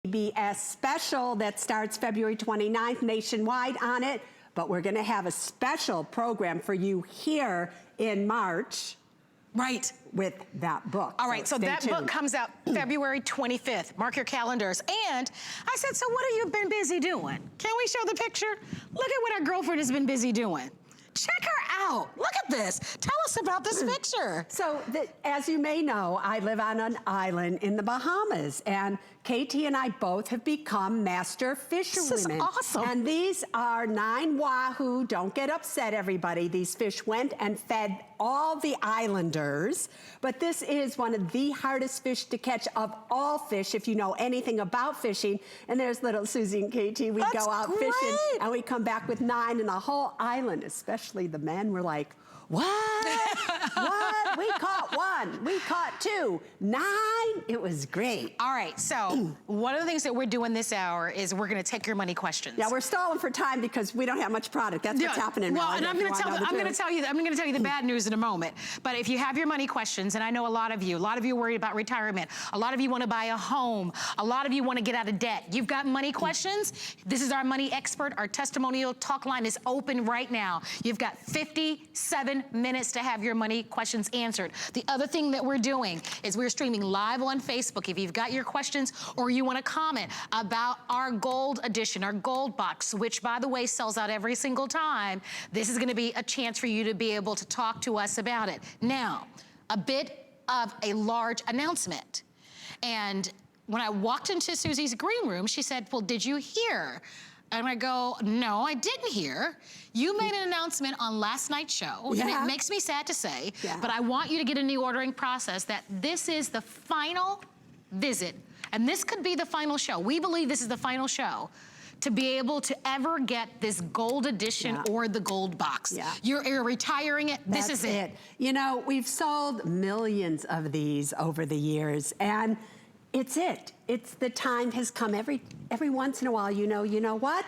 PBS special that starts February 29th nationwide on it, but we're gonna have a special program for you here in March. Right. With that book. All right, so that book comes out February 25th. Mark your calendars. And I said, so what have you been busy doing? Can we show the picture? Look at what our girlfriend has been busy doing. Check her out. Look at this. Tell us about this picture. So, as you may know, I live on an island in the Bahamas, and Katie and I both have become master fisherwomen. This is awesome. And these are 9 wahoo. Don't get upset, everybody. These fish went and fed all the islanders, but this is one of the hardest fish to catch of all fish, if you know anything about fishing. And there's little Susie and Katie. We go out fishing, and we come back with 9, and the whole island, especially the men, were like, what? What? We caught 1. We caught 2. 9? It was great. All right, so one of the things that we're doing this hour is we're gonna take your money questions. Yeah, we're stalling for time because we don't have much product. That's what's happening. Well, and I'm gonna tell you the bad news in a moment. But if you have your money questions, and I know a lot of you are worried about retirement. A lot of you wanna buy a home. A lot of you wanna get out of debt. You've got money questions. This is our money expert. Our testimonial talk line is open right now. You've got 57 minutes to have your money questions answered. The other thing that we're doing is we're streaming live on Facebook. If you've got your questions or you want to comment about our gold edition, our gold box, which by the way sells out every single time, this is going to be a chance for you to be able to talk to us about it. Now, a bit of a large announcement. And when I walked into Susie's green room, she said, well, did you hear? And I go, no, I didn't hear. You made an announcement on last night's show, and it makes me sad to say, but I want you to get in the ordering process that this is the final visit, and this could be the final show. We believe this is the final show to be able to ever get this gold edition or the gold box. You're retiring it, this is it. You know, we've sold millions of these over the years, and it's it. It's the time has come every once in a while, you know what?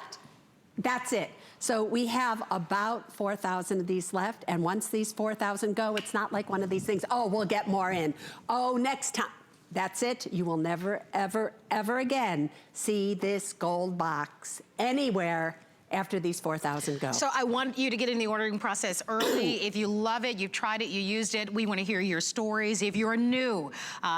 That's it. So we have about 4,000 of these left, and once these 4,000 go, it's not like one of these things, oh, we'll get more in. Oh, next time. That's it. You will never, ever, ever again see this gold box anywhere after these 4,000 go. So I want you to get in the ordering process early. If you love it, you've tried it, you used it, we want to hear your stories. If you're new,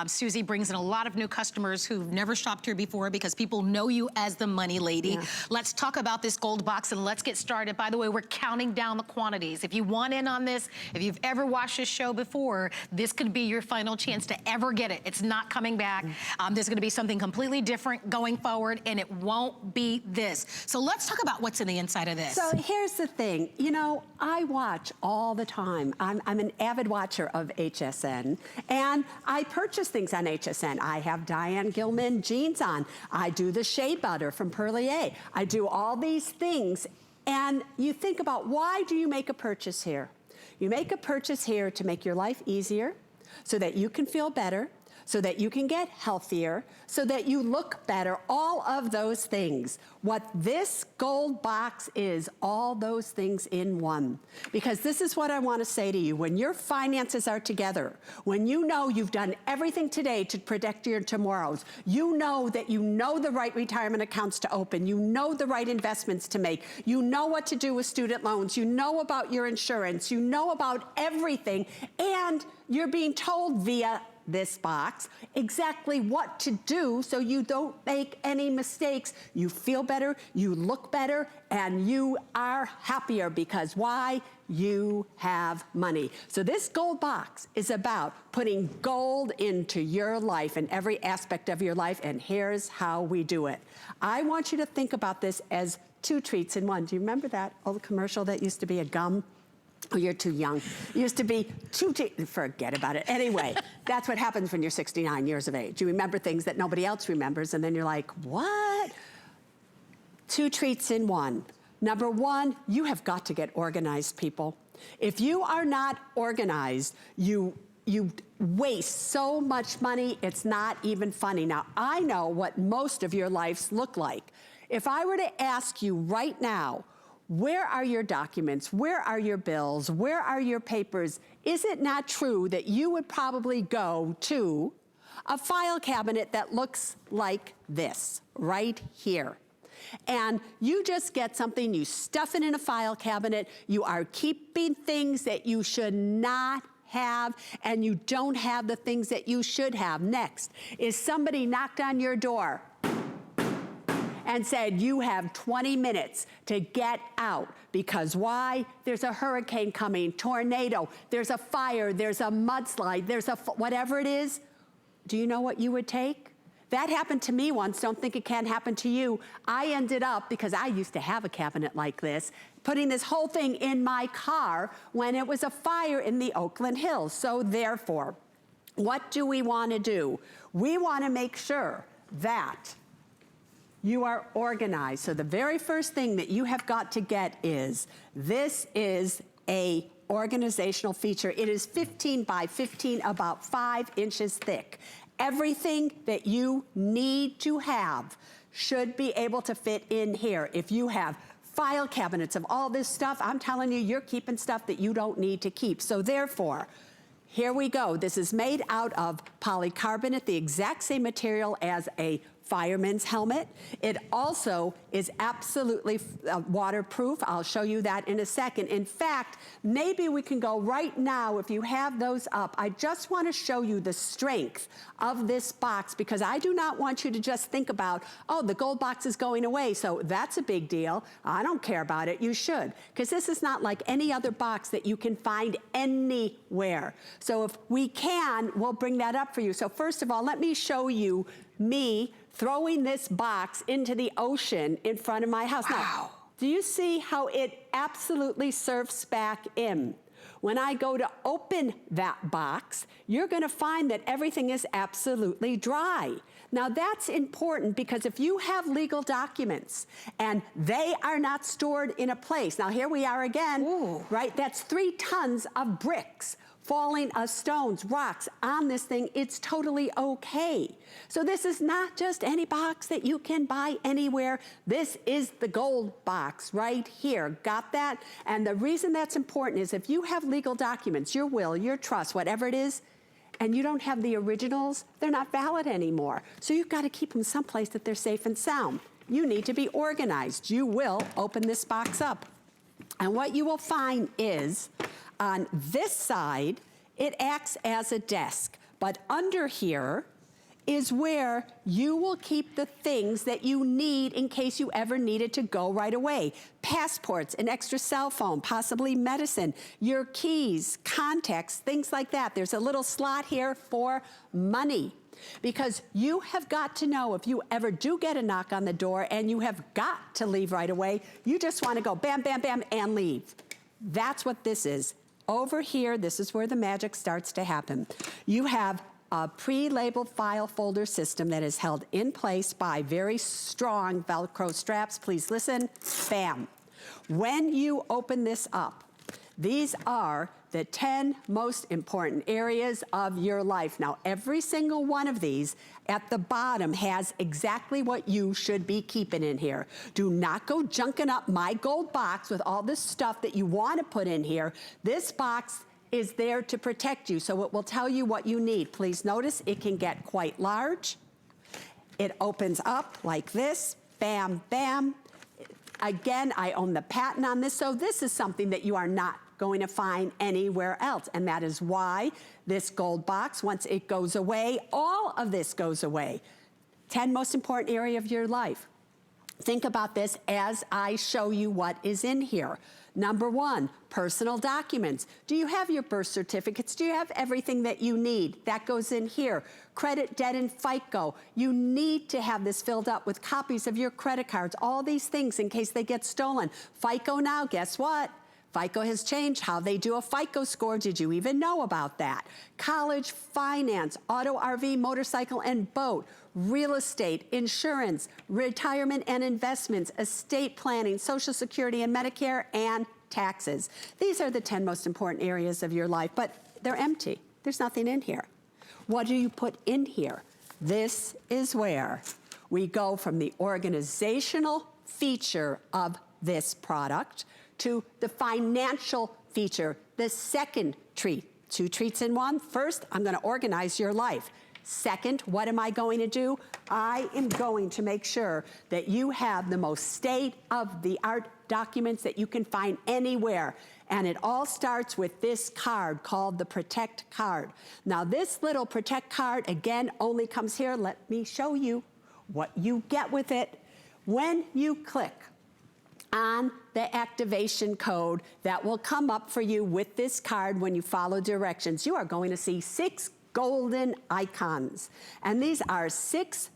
Susie brings in a lot of new customers who've never shopped here before because people know you as the money lady. Let's talk about this gold box and let's get started. By the way, we're counting down the quantities. If you want in on this, if you've ever watched this show before, this could be your final chance to ever get it. It's not coming back. There's going to be something completely different going forward, and it won't be this. So let's talk about what's in the inside of this. So here's the thing, you know, I watch all the time. I'm an avid watcher of HSN, and I purchase things on HSN. I have Diane Gilman jeans on. I do the shea butter from Perlier. I do all these things, and you think about, why do you make a purchase here? You make a purchase here to make your life easier, so that you can feel better, so that you can get healthier, so that you look better, all of those things. What this gold box is, all those things in one. Because this is what I want to say to you. When your finances are together, when you know you've done everything today to protect your tomorrows, you know that you know the right retirement accounts to open, you know the right investments to make, you know what to do with student loans, you know about your insurance, you know about everything, and you're being told via this box exactly what to do so you don't make any mistakes. You feel better, you look better, and you are happier because why? You have money. So this gold box is about putting gold into your life and every aspect of your life, and here's how we do it. I want you to think about this as 2 treats in one. Do you remember that old commercial that used to be a gum? Oh, you're too young. It used to be forget about it. Anyway, that's what happens when you're 69 years of age. You remember things that nobody else remembers, and then you're like, what? 2 treats in one. Number 1, you have got to get organized, people. If you are not organized, you waste so much money, it's not even funny. Now, I know what most of your lives look like. If I were to ask you right now, where are your documents? Where are your bills? Where are your papers? Is it not true that you would probably go to a file cabinet that looks like this right here. And you just get something, you stuff it in a file cabinet, you are keeping things that you should not have, and you don't have the things that you should have. Next is somebody knocked on your door and said, you have 20 minutes to get out. Because why? There's a hurricane coming, tornado, there's a fire, there's a mudslide, there's a whatever it is. Do you know what you would take? That happened to me once. Don't think it can't happen to you. I ended up, because I used to have a cabinet like this, putting this whole thing in my car when it was a fire in the Oakland Hills. So therefore, what do we want to do? We want to make sure that you are organized. So the very first thing that you have got to get is, this is a organizational feature. It is 15 by 15, about 5 inches thick. Everything that you need to have should be able to fit in here. If you have file cabinets of all this stuff, I'm telling you, you're keeping stuff that you don't need to keep. So therefore, here we go. This is made out of polycarbonate, the exact same material as a fireman's helmet. It also is absolutely waterproof. I'll show you that in a second. In fact, maybe we can go right now, if you have those up. I just want to show you the strength of this box, because I do not want you to just think about, oh, the gold box is going away, so that's a big deal. I don't care about it. You should, because this is not like any other box that you can find anywhere. So if we can, we'll bring that up for you. So first of all, let me show you me throwing this box into the ocean in front of my house. Wow. Now, do you see how it absolutely surfs back in? When I go to open that box, you're going to find that everything is absolutely dry. Now that's important, because if you have legal documents and they are not stored in a place, now here we are again, Ooh. right? That's 3 tons of bricks falling stones, rocks on this thing. It's totally okay. So this is not just any box that you can buy anywhere. This is the gold box right here. Got that? And the reason that's important is if you have legal documents, your will, your trust, whatever it is, and you don't have the originals, they're not valid anymore. So you've got to keep them someplace that they're safe and sound. You need to be organized. You will open this box up. And what you will find is, on this side, it acts as a desk. But under here is where you will keep the things that you need in case you ever needed to go right away. Passports, an extra cell phone, possibly medicine, your keys, contacts, things like that. There's a little slot here for money. Because you have got to know, if you ever do get a knock on the door and you have got to leave right away, you just want to go bam, bam, bam, and leave. That's what this is. Over here, this is where the magic starts to happen. You have a pre-labeled file folder system that is held in place by very strong Velcro straps. Please listen. Bam. When you open this up, these are the 10 most important areas of your life. Now, every single one of these at the bottom has exactly what you should be keeping in here. Do not go junking up my gold box with all this stuff that you want to put in here. This box is there to protect you, so it will tell you what you need. Please notice it can get quite large. It opens up like this, bam, bam. Again, I own the patent on this, so this is something that you are not going to find anywhere else. And that is why this gold box, once it goes away, all of this goes away. 10 most important area of your life. Think about this as I show you what is in here. Number 1, personal documents. Do you have your birth certificates? Do you have everything that you need? That goes in here. Credit, debt, and FICO. You need to have this filled up with copies of your credit cards, all these things in case they get stolen. FICO now, guess what? FICO has changed how they do a FICO score. Did you even know about that? College finance, auto, RV, motorcycle, and boat, real estate, insurance, retirement and investments, estate planning, Social Security and Medicare, and taxes. These are the 10 most important areas of your life, but they're empty. There's nothing in here. What do you put in here? This is where we go from the organizational feature of this product to the financial feature, the second treat. 2 treats in one. First, I'm going to organize your life. Second, what am I going to do? I am going to make sure that you have the most state-of-the-art documents that you can find anywhere. And it all starts with this card called the Protect card. Now, this little Protect card, again, only comes here. Let me show you what you get with it. When you click on the activation code that will come up for you with this card when you follow directions, you are going to see 6 golden icons. And these are six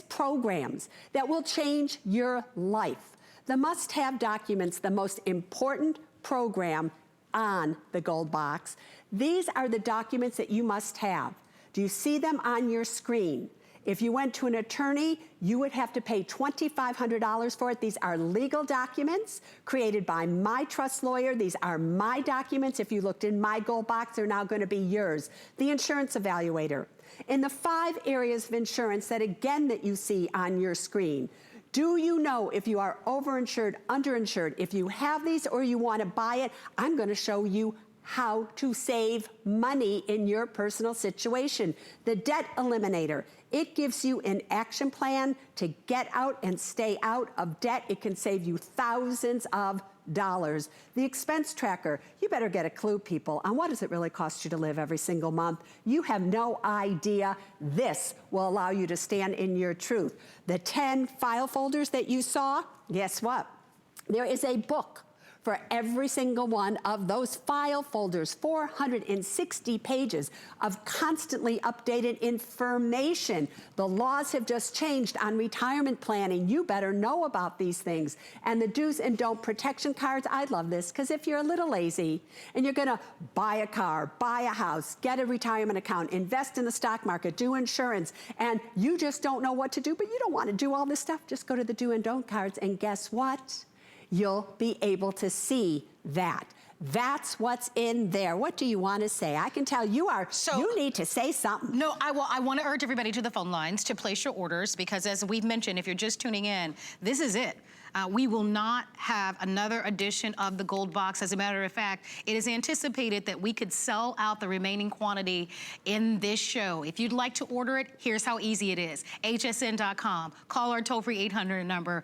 programs that will change your life. The must-have documents, the most important program on the gold box. These are the documents that you must have. Do you see them on your screen? If you went to an attorney, you would have to pay $2,500 for it. These are legal documents created by my trust lawyer. These are my documents. If you looked in my gold box, they're now going to be yours. The insurance evaluator. In the 5 areas of insurance that, again, that you see on your screen, do you know if you are overinsured, underinsured? If you have these or you want to buy it, I'm going to show you how to save money in your personal situation. The Debt Eliminator. It gives you an action plan to get out and stay out of debt. It can save you thousands of dollars. The Expense Tracker. You better get a clue, people, on what does it really cost you to live every single month. You have no idea. This will allow you to stand in your truth. The 10 file folders that you saw, guess what? There is a book for every single one of those file folders, 460 pages of constantly updated information. The laws have just changed on retirement planning. You better know about these things. And the do's and don't protection cards, I love this, because if you're a little lazy and you're gonna buy a car, buy a house, get a retirement account, invest in the stock market, do insurance, and you just don't know what to do, but you don't want to do all this stuff, just go to the do and don't cards, and guess what? You'll be able to see that. That's what's in there. What do you want to say? I can tell you you need to say something. No, I want to urge everybody to the phone lines to place your orders, because as we've mentioned, if you're just tuning in, this is it. We will not have another edition of the gold box. As a matter of fact, it is anticipated that we could sell out the remaining quantity in this show. If you'd like to order it, here's how easy it is. hsn.com. Call our toll-free 800 number.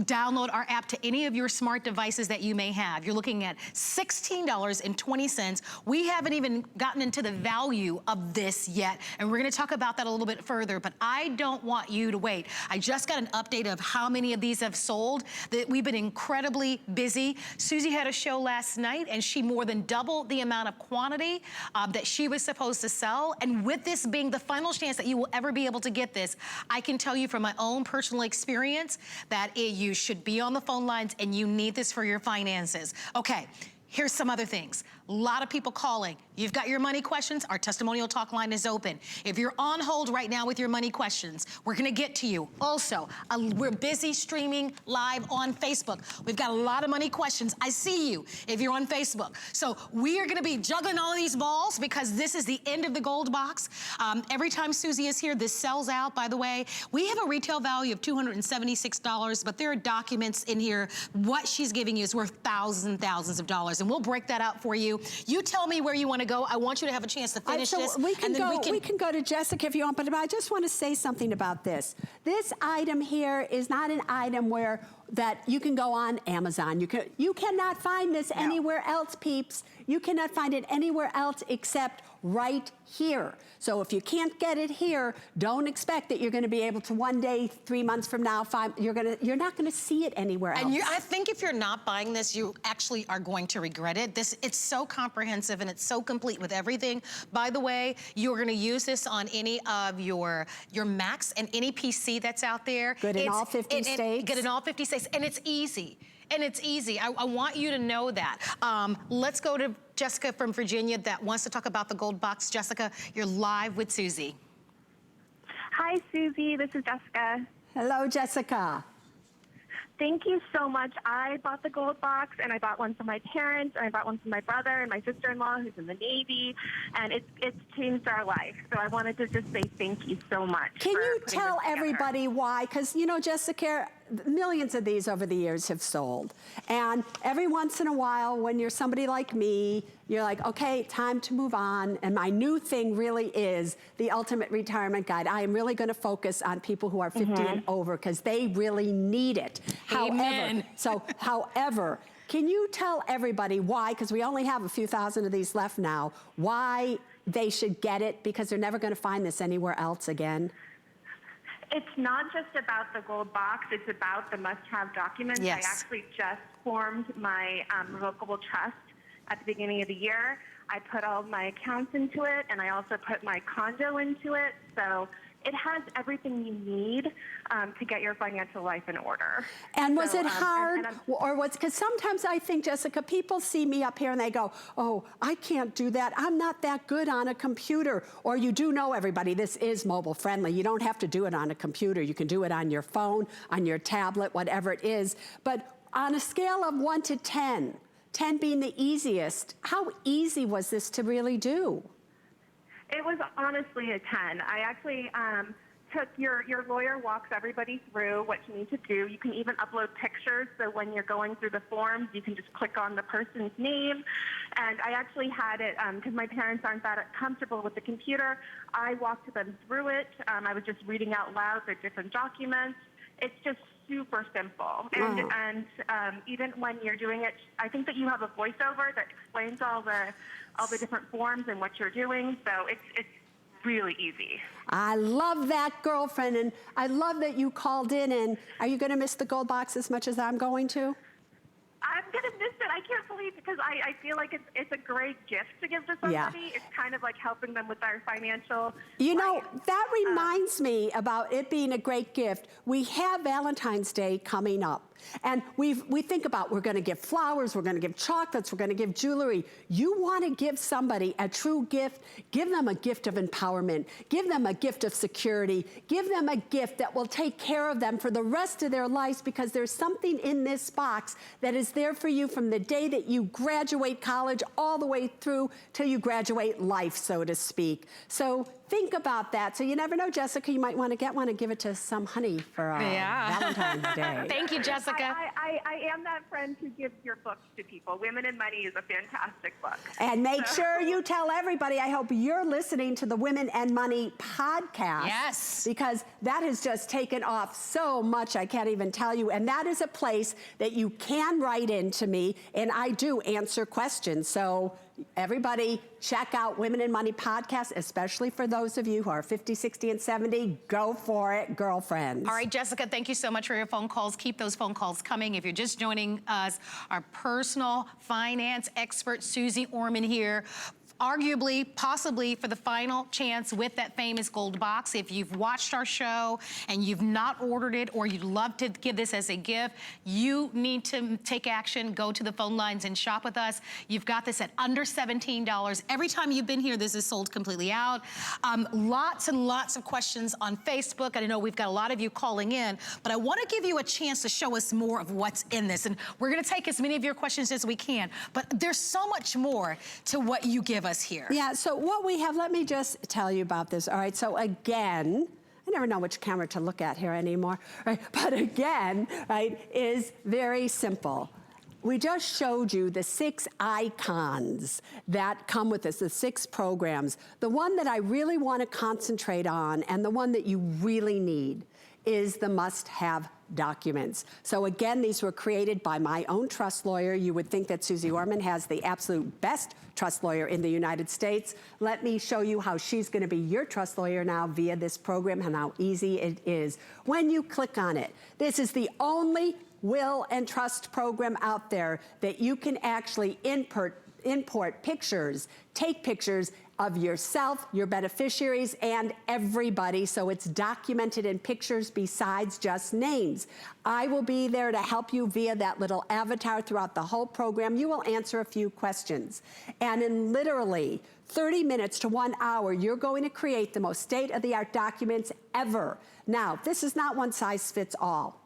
Download our app to any of your smart devices that you may have. You're looking at $16.20. We haven't even gotten into the value of this yet, and we're going to talk about that a little bit further, but I don't want you to wait. I just got an update of how many of these have sold. That we've been incredibly busy. Susie had a show last night, and she more than doubled the amount of quantity that she was supposed to sell. And with this being the final chance that you will ever be able to get this, I can tell you from my own personal experience that you should be on the phone lines and you need this for your finances. Okay. Here's some other things. A lot of people calling. You've got your money questions, our testimonial talk line is open. If you're on hold right now with your money questions, we're gonna get to you. Also, we're busy streaming live on Facebook. We've got a lot of money questions. I see you if you're on Facebook. So we are gonna be juggling all of these balls because this is the end of the gold box. Every time Susie is here, this sells out, by the way. We have a retail value of $276, but there are documents in here. What she's giving you is worth thousands and thousands of dollars, and we'll break that out for you. You tell me where you want to go. I want you to have a chance to finish this. We can go to Jessica if you want, but I just want to say something about this. This item here is not an item that you can go on Amazon. You cannot find this anywhere else, peeps. You cannot find it anywhere else except right here. So if you can't get it here, don't expect that you're going to be able to one day, 3 months from now, you're not going to see it anywhere else. And I think if you're not buying this, you actually are going to regret it. It's so comprehensive and it's so complete with everything. By the way, you're going to use this on any of your Macs and any PC that's out there. Good in all 50 states. Good in all 50 states, and it's easy. And it's easy. I want you to know that. Let's go to Jessica from Virginia that wants to talk about the gold box. Jessica, you're live with Susie. Hi, Susie. This is Jessica. Hello, Jessica. Thank you so much. I bought the gold box, and I bought one for my parents, and I bought one for my brother and my sister-in-law who's in the Navy, and it's changed our life. So I wanted to just say thank you so much. Can you tell everybody why? Because, you know, Jessica, millions of these over the years have sold. And every once in a while, when you're somebody like me, you're like, okay, time to move on. And my new thing really is the Ultimate Retirement Guide. I am really going to focus on people who are 50 and over because they really need it. Amen. However, can you tell everybody why, because we only have a few thousand of these left now, why they should get it, because they're never going to find this anywhere else again? It's not just about the gold box, it's about the must-have documents. Yes. I actually just formed my revocable trust at the beginning of the year. I put all of my accounts into it, and I also put my condo into it. So it has everything you need to get your financial life in order. And was it hard, or was, because sometimes I think, Jessica, people see me up here and they go, oh, I can't do that. I'm not that good on a computer. Or you do know, everybody, this is mobile friendly. You don't have to do it on a computer. You can do it on your phone, on your tablet, whatever it is. But on a scale of 1 to 10, 10 being the easiest, how easy was this to really do? It was honestly a 10. I actually took your lawyer walks everybody through what you need to do. You can even upload pictures, so when you're going through the forms, you can just click on the person's name. And I actually had it, because my parents aren't that comfortable with the computer, I walked them through it. I was just reading out loud the different documents. It's just super simple. And even when you're doing it, I think that you have a voiceover that explains all the different forms and what you're doing. So it's really easy. I love that, girlfriend, and I love that you called in. And are you going to miss the gold box as much as I'm going to? I'm going to miss it. I can't believe it, because I feel like it's a great gift to give to somebody. Yeah. It's kind of like helping them with their financial know, life. that reminds me about it being a great gift. We have Valentine's Day coming up. And we think about, we're going to give flowers, we're going to give chocolates, we're going to give jewelry. You want to give somebody a true gift, give them a gift of empowerment, give them a gift of security, give them a gift that will take care of them for the rest of their lives, because there's something in this box that is there for you from the day that you graduate college all the way through till you graduate life, so to speak. So think about that. So you never know, Jessica, you might want to get one and give it to some honey for Valentine's Day. Thank you, Jessica. I am that friend who gives your books to people. Women and Money is a fantastic book. And make sure you tell everybody, I hope you're listening to the Women and Money podcast. Yes. Because that has just taken off so much, I can't even tell you. And that is a place that you can write into me, and I do answer questions. So everybody, check out Women and Money podcast, especially for those of you who are 50, 60, and 70. Go for it, girlfriends. All right, Jessica, thank you so much for your phone calls. Keep those phone calls coming. If you're just joining us, our personal finance expert, Suze Orman here. Arguably, possibly for the final chance with that famous gold box. If you've watched our show and you've not ordered it, or you'd love to give this as a gift, you need to take action, go to the phone lines and shop with us. You've got this at under $17. Every time you've been here, this is sold completely out. Lots and lots of questions on Facebook. And I know we've got a lot of you calling in, but I want to give you a chance to show us more of what's in this. And we're going to take as many of your questions as we can, but there's so much more to what you give us here. Yeah, so what we have, let me just tell you about this. All right, so again, I never know which camera to look at here anymore, right? But again, right, is very simple. We just showed you the 6 icons that come with this, the 6 programs. The one that I really want to concentrate on, and the one that you really need, is the must-have documents. So again, these were created by my own trust lawyer. You would think that Suze Orman has the absolute best trust lawyer in the United States. Let me show you how she's going to be your trust lawyer now via this program, and how easy it is. When you click on it, this is the only will and trust program out there that you can actually import pictures, take pictures of yourself, your beneficiaries, and everybody, so it's documented in pictures besides just names. I will be there to help you via that little avatar throughout the whole program. You will answer a few questions. And in literally 30 minutes to 1 hour, you're going to create the most state-of-the-art documents ever. Now, this is not one size fits all.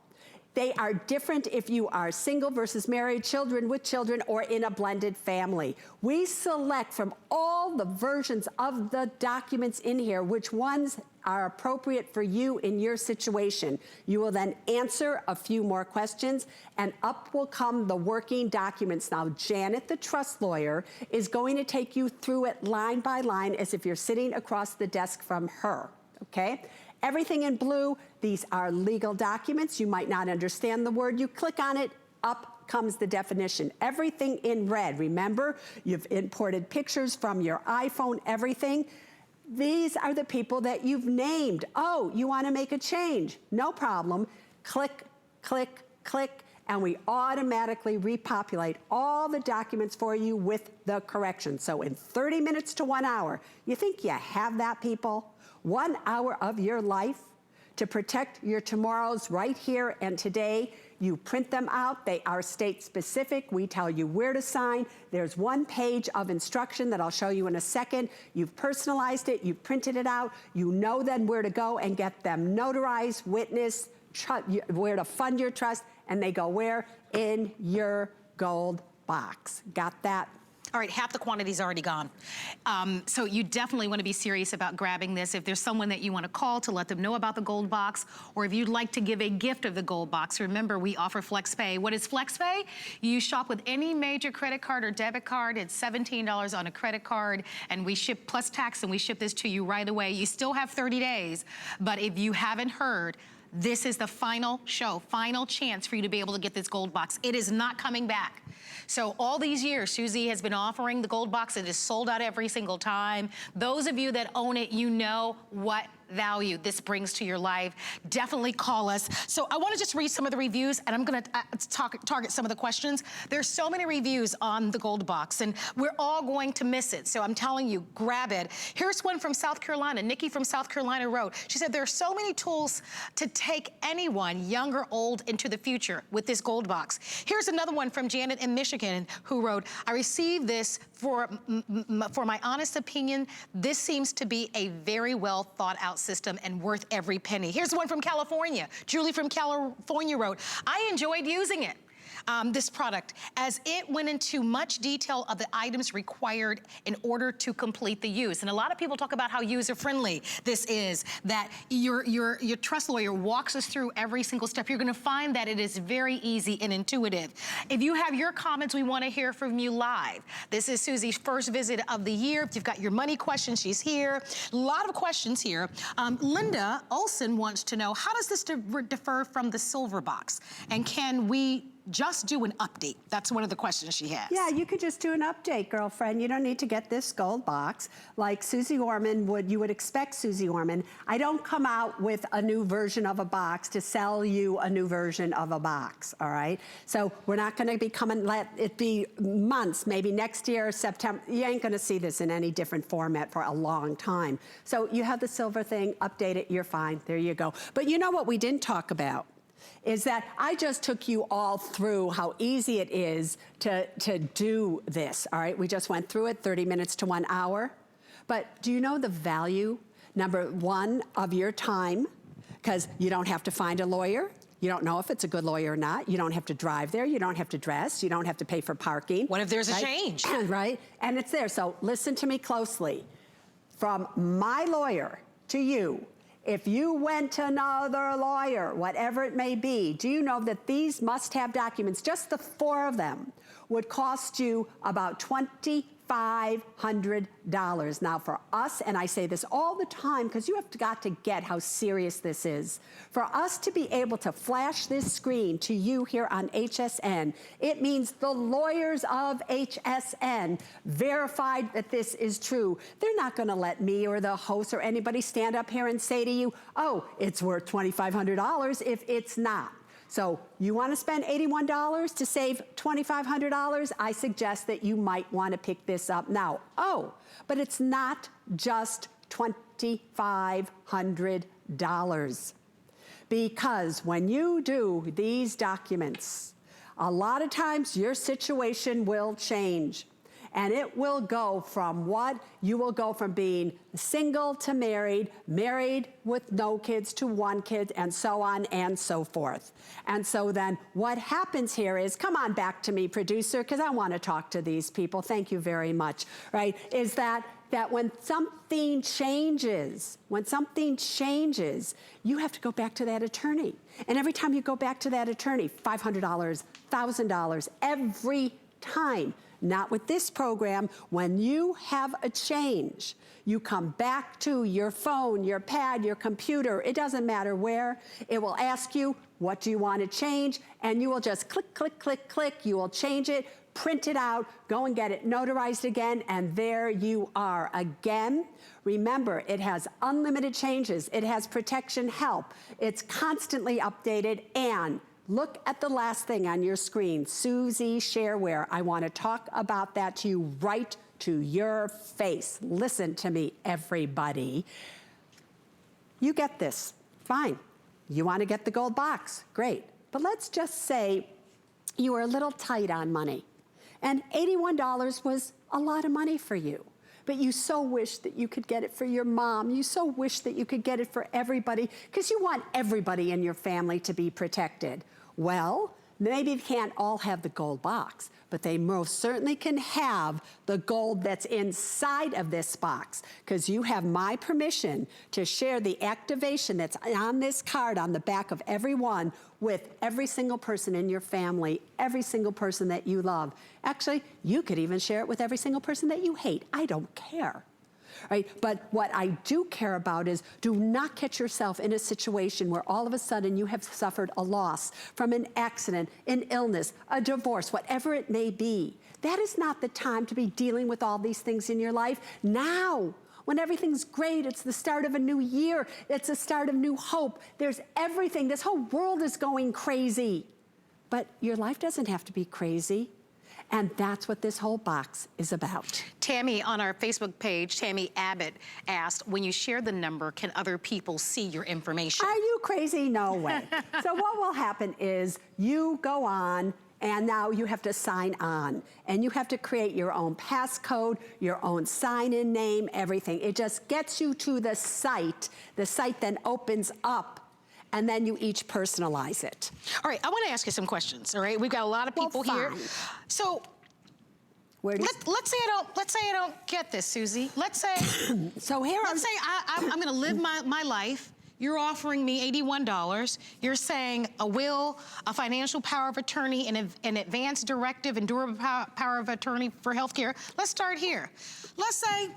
They are different if you are single versus married, children with children, or in a blended family. We select from all the versions of the documents in here which ones are appropriate for you in your situation. You will then answer a few more questions, and up will come the working documents. Now, Janet, the trust lawyer, is going to take you through it line by line as if you're sitting across the desk from her, okay? Everything in blue, these are legal documents. You might not understand the word. You click on it, up comes the definition. Everything in red, remember, you've imported pictures from your iPhone, everything. These are the people that you've named. Oh, you want to make a change? No problem. Click, click, click, and we automatically repopulate all the documents for you with the corrections. So in 30 minutes to 1 hour, you think you have that, people? 1 hour of your life to protect your tomorrows right here and today. You print them out. They are state specific. We tell you where to sign. There's 1 page of instruction that I'll show you in a second. You've personalized it. You've printed it out. You know then where to go and get them notarized, witnessed, where to fund your trust, and they go where? In your gold box. Got that? All right, half the quantity's already gone. So you definitely want to be serious about grabbing this. If there's someone that you want to call to let them know about the gold box, or if you'd like to give a gift of the gold box, remember we offer FlexPay. What is FlexPay? You shop with any major credit card or debit card. It's $17 on a credit card, and we ship plus tax, and we ship this to you right away. You still have 30 days, but if you haven't heard, this is the final show, final chance for you to be able to get this gold box. It is not coming back. So all these years, Suze has been offering the gold box. It is sold out every single time. Those of you that own it, you know what value this brings to your life. Definitely call us. So I want to just read some of the reviews, and I'm going to target some of the questions. There's so many reviews on the gold box, and we're all going to miss it. So I'm telling you, grab it. Here's one from South Carolina. Nikki from South Carolina wrote, she said, there are so many tools to take anyone, young or old, into the future with this gold box. Here's another one from Janet in Michigan who wrote, I received this for my honest opinion. This seems to be a very well thought out system and worth every penny. Here's one from California. Julie from California wrote, I enjoyed using it. This product, as it went into much detail of the items required in order to complete the use. And a lot of people talk about how user-friendly this is, that your trust lawyer walks us through every single step. You're gonna find that it is very easy and intuitive. If you have your comments, we wanna hear from you live. This is Suze's first visit of the year. If you've got your money questions, she's here. A lot of questions here. Linda Olson wants to know, how does this differ from the silver box? And can we just do an update? That's one of the questions she has. Yeah, you could just do an update, girlfriend. You don't need to get this gold box like Suze Orman would. You would expect Suze Orman. I don't come out with a new version of a box to sell you a new version of a box, all right? So we're not gonna be coming, let it be months, maybe next year, September. You ain't gonna see this in any different format for a long time. So you have the silver thing, update it, you're fine, there you go. But you know what we didn't talk about? Is that I just took you all through how easy it is to do this, all right? We just went through it, 30 minutes to 1 hour. But do you know the value, number one, of your time? Because you don't have to find a lawyer. You don't know if it's a good lawyer or not. You don't have to drive there. You don't have to dress. You don't have to pay for parking. What if there's a change? Right, and it's there. So listen to me closely. From my lawyer to you, if you went to another lawyer, whatever it may be, do you know that these must-have documents, just the 4 of them, would cost you about $2,500. Now for us, and I say this all the time because you have got to get how serious this is, for us to be able to flash this screen to you here on HSN, it means the lawyers of HSN verified that this is true. They're not gonna let me or the host or anybody stand up here and say to you, oh, it's worth $2,500 if it's not. So you want to spend $81 to save $2,500? I suggest that you might want to pick this up now. Oh, but it's not just $2,500. Because when you do these documents, a lot of times your situation will change. And it will go from what? You will go from being single to married, married with no kids to one kid, and so on and so forth. And so then what happens here is, come on back to me, producer, because I want to talk to these people. Thank you very much, right? Is that when something changes, you have to go back to that attorney. And every time you go back to that attorney, $500, $1,000, every time. Not with this program. When you have a change, you come back to your phone, your pad, your computer, it doesn't matter where. It will ask you, what do you want to change? And you will just click, click, click, click. You will change it, print it out, go and get it notarized again, and there you are. Again, remember, it has unlimited changes. It has protection help. It's constantly updated, and look at the last thing on your screen, Suze Shareware. I want to talk about that to you right to your face. Listen to me, everybody. You get this, fine. You want to get the gold box, great. But let's just say you were a little tight on money, and $81 was a lot of money for you. But you so wish that you could get it for your mom. You so wish that you could get it for everybody, because you want everybody in your family to be protected. Well, maybe they can't all have the gold box, but they most certainly can have the gold that's inside of this box, because you have my permission to share the activation that's on this card on the back of every one with every single person in your family, every single person that you love. Actually, you could even share it with every single person that you hate. I don't care. Right? But what I do care about is, do not get yourself in a situation where all of a sudden you have suffered a loss from an accident, an illness, a divorce, whatever it may be. That is not the time to be dealing with all these things in your life. Now, when everything's great, it's the start of a new year, it's the start of new hope. There's everything. This whole world is going crazy. But your life doesn't have to be crazy. And that's what this whole box is about. Tammy, on our Facebook page, Tammy Abbott asked, when you share the number, can other people see your information? Are you crazy? No way. So what will happen is you go on, and now you have to sign on. And you have to create your own passcode, your own sign-in name, everything. It just gets you to the site. The site then opens up, and then you each personalize it. All right, I want to ask you some questions. All right, we've got a lot of people here. So let's say I don't get this, Susie. Let's say so here. Let's say I'm going to live my life. You're offering me $81. You're saying a will, a financial power of attorney, an advanced directive, and durable power of attorney for healthcare. Let's start here. Let's say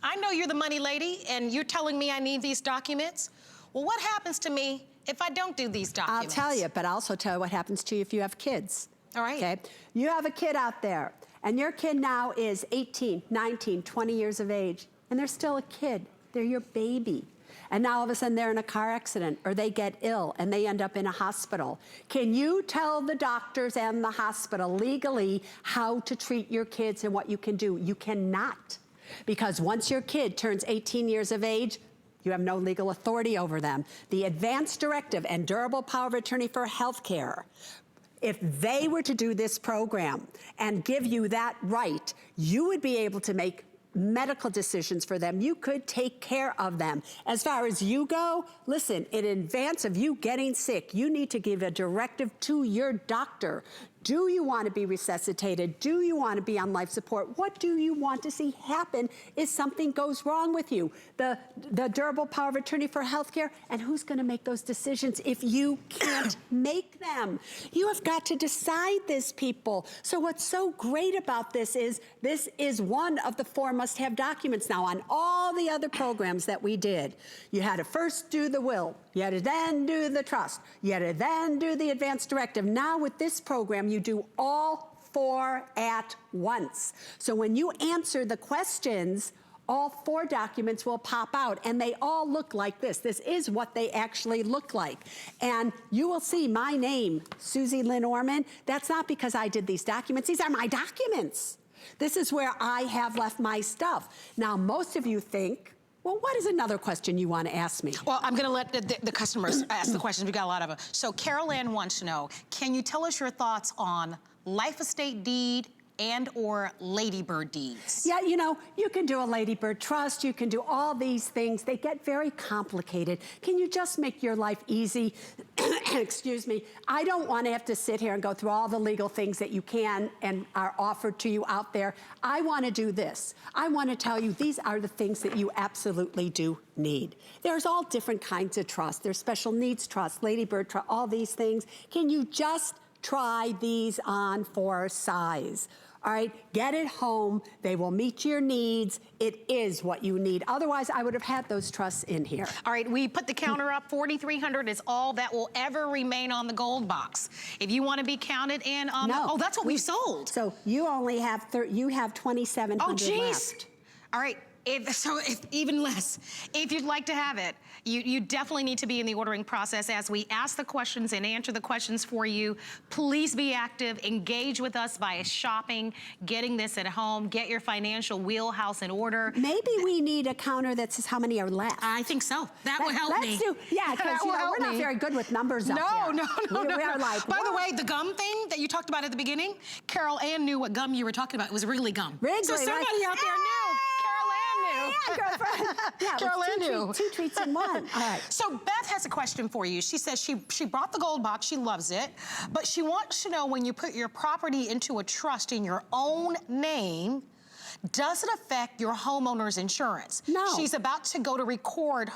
I know you're the money lady, and you're telling me I need these documents. Well, what happens to me if I don't do these documents? I'll tell you, but I'll also tell you what happens to you if you have kids. All right. Okay? You have a kid out there, and your kid now is 18, 19, 20 years of age, and they're still a kid. They're your baby. And now all of a sudden they're in a car accident, or they get ill and they end up in a hospital. Can you tell the doctors and the hospital legally how to treat your kids and what you can do? You cannot. Because once your kid turns 18 years of age, you have no legal authority over them. The advanced directive and durable power of attorney for healthcare, if they were to do this program and give you that right, you would be able to make medical decisions for them. You could take care of them. As far as you go, listen, in advance of you getting sick, you need to give a directive to your doctor. Do you want to be resuscitated? Do you want to be on life support? What do you want to see happen if something goes wrong with you? The durable power of attorney for healthcare, and who's going to make those decisions if you can't make them? You have got to decide this, people. So what's so great about this is one of the 4 must-have documents now on all the other programs that we did. You had to first do the will. You had to then do the trust. You had to then do the advanced directive. Now with this program, you do all 4 at once. So when you answer the questions, all 4 documents will pop out, and they all look like this. This is what they actually look like. And you will see my name, Suze Orman. That's not because I did these documents. These are my documents. This is where I have left my stuff. Now, most of you think, well, what is another question you want to ask me? Well, I'm going to let the customers ask the questions. We got a lot of them. So Carol Ann wants to know, can you tell us your thoughts on life estate deed and or ladybird deeds? Yeah, you know, you can do a ladybird trust, you can do all these things. They get very complicated. Can you just make your life easy? Excuse me. I don't want to have to sit here and go through all the legal things that you can and are offered to you out there. I want to do this. I want to tell you these are the things that you absolutely do need. There's all different kinds of trust. There's special needs trust, ladybird trust, all these things. Can you just try these on for size? All right, get it home. They will meet your needs. It is what you need. Otherwise, I would have had those trusts in here. All right, we put the counter up. $4,300 is all that will ever remain on the gold box. If you want to be counted in on No. that's what we sold. So you only have you have 2,700 Oh, geez. left. All right. If even less. If you'd like to have it, you definitely need to be in the ordering process as we ask the questions and answer the questions for you. Please be active. Engage with us by shopping, getting this at home. Get your financial wheelhouse in order. Maybe we need a counter that says how many are left. I think so. That will help me. Let's do, yeah, because we're not very good with numbers up here. No. We are like, by the way, the gum thing that you talked about at the beginning, Carol Ann knew what gum you were talking about. It was Wrigley gum. Wrigley, so somebody out there knew. Carol Ann knew. Yeah, girlfriend. Yeah, Carol Ann knew. Two treats in one. All right. So Beth has a question for you. She says she brought the gold box, she loves it, but she wants to know when you put your property into a trust in your own name, does it affect your homeowner's insurance? No. She's about to go to record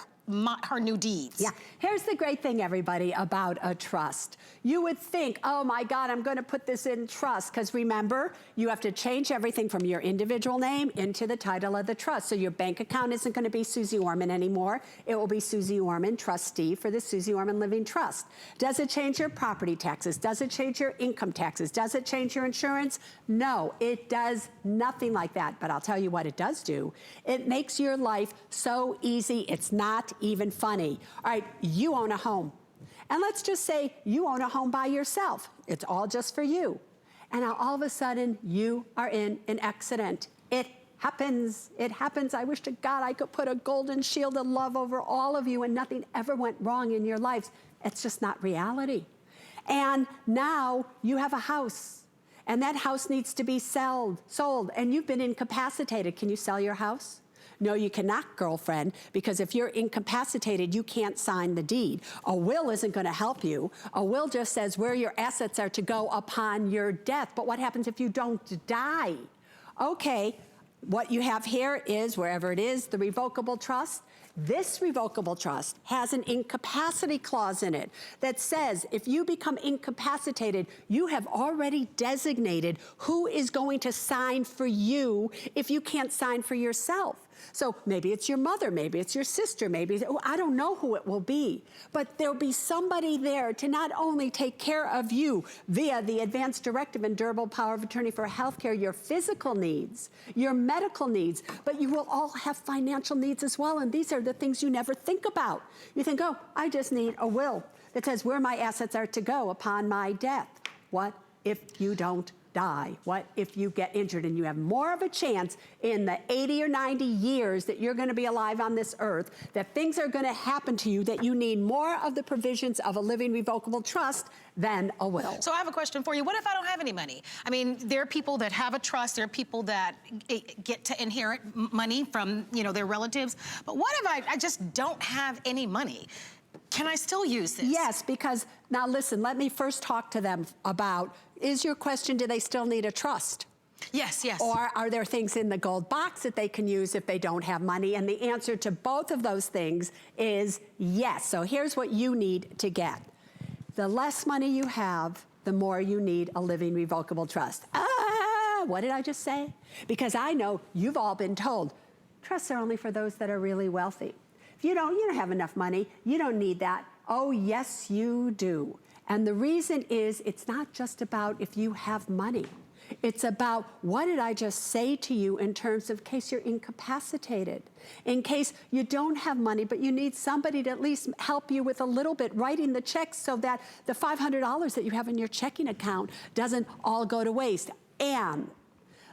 her new deeds. Yeah, here's the great thing, everybody, about a trust. You would think, oh my God, I'm gonna put this in trust, because remember, you have to change everything from your individual name into the title of the trust. So your bank account isn't gonna be Suze Orman anymore. It will be Suze Orman, trustee for the Suze Orman Living Trust. Does it change your property taxes? Does it change your income taxes? Does it change your insurance? No, it does nothing like that. But I'll tell you what it does do. It makes your life so easy, it's not even funny. All right, you own a home. And let's just say you own a home by yourself. It's all just for you. And now all of a sudden you are in an accident. It happens. It happens. I wish to God I could put a golden shield of love over all of you and nothing ever went wrong in your lives. It's just not reality. And now you have a house. And that house needs to be sold. And you've been incapacitated. Can you sell your house? No, you cannot, girlfriend, because if you're incapacitated, you can't sign the deed. A will isn't going to help you. A will just says where your assets are to go upon your death. But what happens if you don't die? Okay, what you have here is, wherever it is, the revocable trust. This revocable trust has an incapacity clause in it that says if you become incapacitated, you have already designated who is going to sign for you if you can't sign for yourself. So maybe it's your mother, maybe it's your sister, maybe, I don't know who it will be, but there'll be somebody there to not only take care of you via the advanced directive and durable power of attorney for healthcare, your physical needs, your medical needs, but you will all have financial needs as well, and these are the things you never think about. You think, oh, I just need a will that says where my assets are to go upon my death. What if you don't die? What if you get injured and you have more of a chance in the 80 or 90 years that you're going to be alive on this earth, that things are going to happen to you, that you need more of the provisions of a living revocable trust than a will. So I have a question for you. What if I don't have any money? I mean, there are people that have a trust. There are people that get to inherit money from, their relatives. But what if I just don't have any money? Can I still use this? Yes, because now listen, let me first talk to them about, is your question, do they still need a trust? Yes, yes. Or are there things in the gold box that they can use if they don't have money? And the answer to both of those things is yes. So here's what you need to get. The less money you have, the more you need a living revocable trust. What did I just say? Because I know you've all been told, trusts are only for those that are really wealthy. If you don't have enough money, you don't need that. Oh, yes, you do. And the reason is it's not just about if you have money. It's about what did I just say to you in terms of case you're incapacitated, in case you don't have money, but you need somebody to at least help you with a little bit, writing the checks so that the $500 that you have in your checking account doesn't all go to waste. And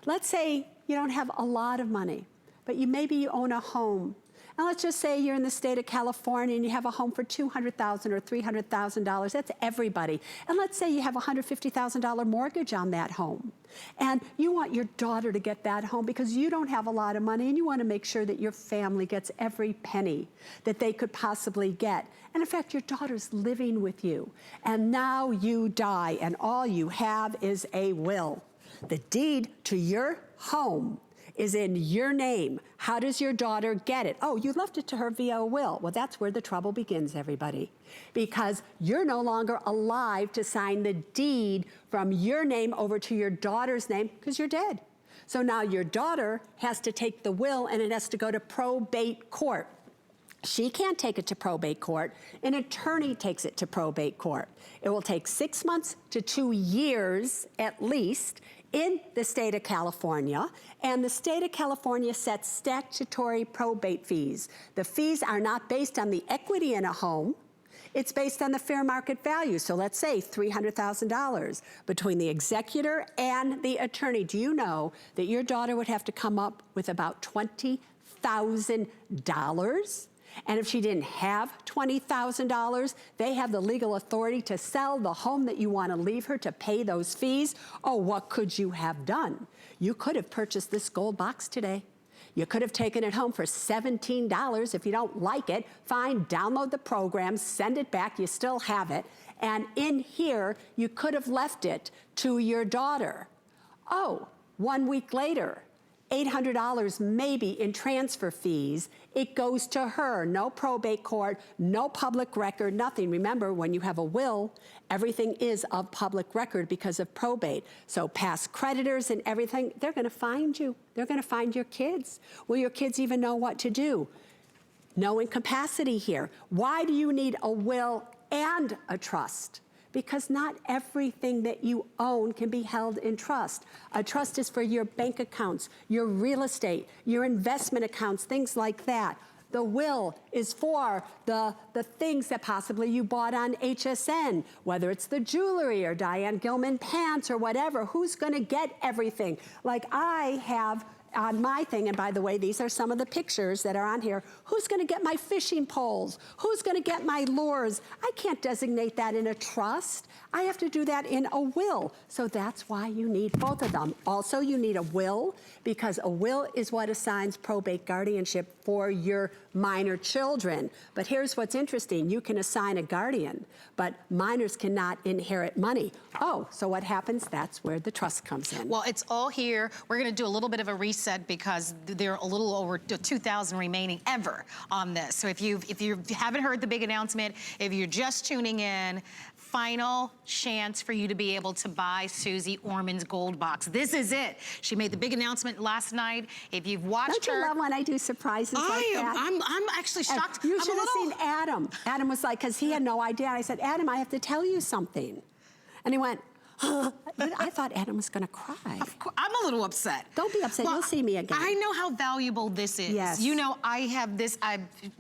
let's say you don't have a lot of money, but maybe you own a home. And let's just say you're in the state of California and you have a home for $200,000 or $300,000. That's everybody. And let's say you have a $150,000 mortgage on that home. And you want your daughter to get that home because you don't have a lot of money and you want to make sure that your family gets every penny that they could possibly get. And in fact, your daughter's living with you. And now you die and all you have is a will. The deed to your home is in your name. How does your daughter get it? Oh, you left it to her via a will. Well, that's where the trouble begins, everybody. Because you're no longer alive to sign the deed from your name over to your daughter's name because you're dead. So now your daughter has to take the will and it has to go to probate court. She can't take it to probate court. An attorney takes it to probate court. It will take 6 months to 2 years at least in the state of California, and the state of California sets statutory probate fees. The fees are not based on the equity in a home. It's based on the fair market value. So let's say $300,000 between the executor and the attorney. Do you know that your daughter would have to come up with about $20,000? And if she didn't have $20,000, they have the legal authority to sell the home that you want to leave her to pay those fees. Oh, what could you have done? You could have purchased this gold box today. You could have taken it home for $17. If you don't like it, fine, download the program, send it back, you still have it. And in here, you could have left it to your daughter. Oh, 1 week later, $800 maybe in transfer fees. It goes to her. No probate court, no public record, nothing. Remember, when you have a will, everything is of public record because of probate. So past creditors and everything, they're going to find you. They're going to find your kids. Will your kids even know what to do? No incapacity here. Why do you need a will and a trust? Because not everything that you own can be held in trust. A trust is for your bank accounts, your real estate, your investment accounts, things like that. The will is for the things that possibly you bought on HSN, whether it's the jewelry or Diane Gilman pants or whatever. Who's gonna get everything? Like I have on my thing, and by the way, these are some of the pictures that are on here. Who's gonna get my fishing poles? Who's gonna get my lures? I can't designate that in a trust. I have to do that in a will. So that's why you need both of them. Also, you need a will because a will is what assigns probate guardianship for your minor children. But here's what's interesting. You can assign a guardian, but minors cannot inherit money. Oh, so what happens? That's where the trust comes in. Well, it's all here. We're gonna do a little bit of a reset because there are a little over 2,000 remaining ever on this. So if you haven't heard the big announcement, if you're just tuning in, final chance for you to be able to buy Suze Orman's gold box. This is it. She made the big announcement last night. If you've watched Don't you love when I do surprises like that? I'm actually shocked. You should have seen Adam. Adam was like, because he had no idea. I said, Adam, I have to tell you something. And he went, huh? I thought Adam was going to cry. Of course, I'm a little upset. Don't be upset. You'll see me again. I know how valuable this is. Yes. You know, I have this.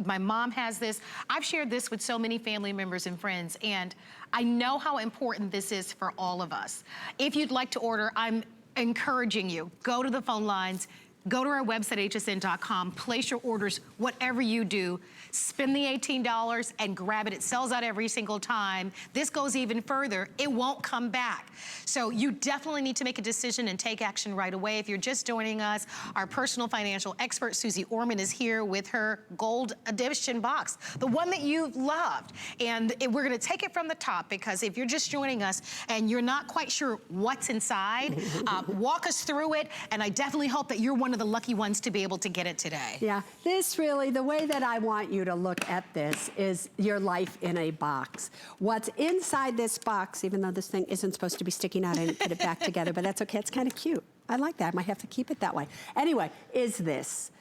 My mom has this. I've shared this with so many family members and friends, and I know how important this is for all of us. If you'd like to order, I'm encouraging you, go to the phone lines, go to our website, hsn.com, place your orders, whatever you do, spend the $18 and grab it. It sells out every single time. This goes even further. It won't come back. So you definitely need to make a decision and take action right away. If you're just joining us, our personal financial expert, Suze Orman, is here with her gold edition box, the one that you loved. And we're gonna take it from the top because if you're just joining us and you're not quite sure what's inside, walk us through it. And I definitely hope that you're one of the lucky ones to be able to get it today. Yeah, this really, the way that I want you to look at this is your life in a box. What's inside this box, even though this thing isn't supposed to be sticking out, I didn't put it back together, but that's okay, it's kind of cute. I like that, I might have to keep it that way. Anyway, is this.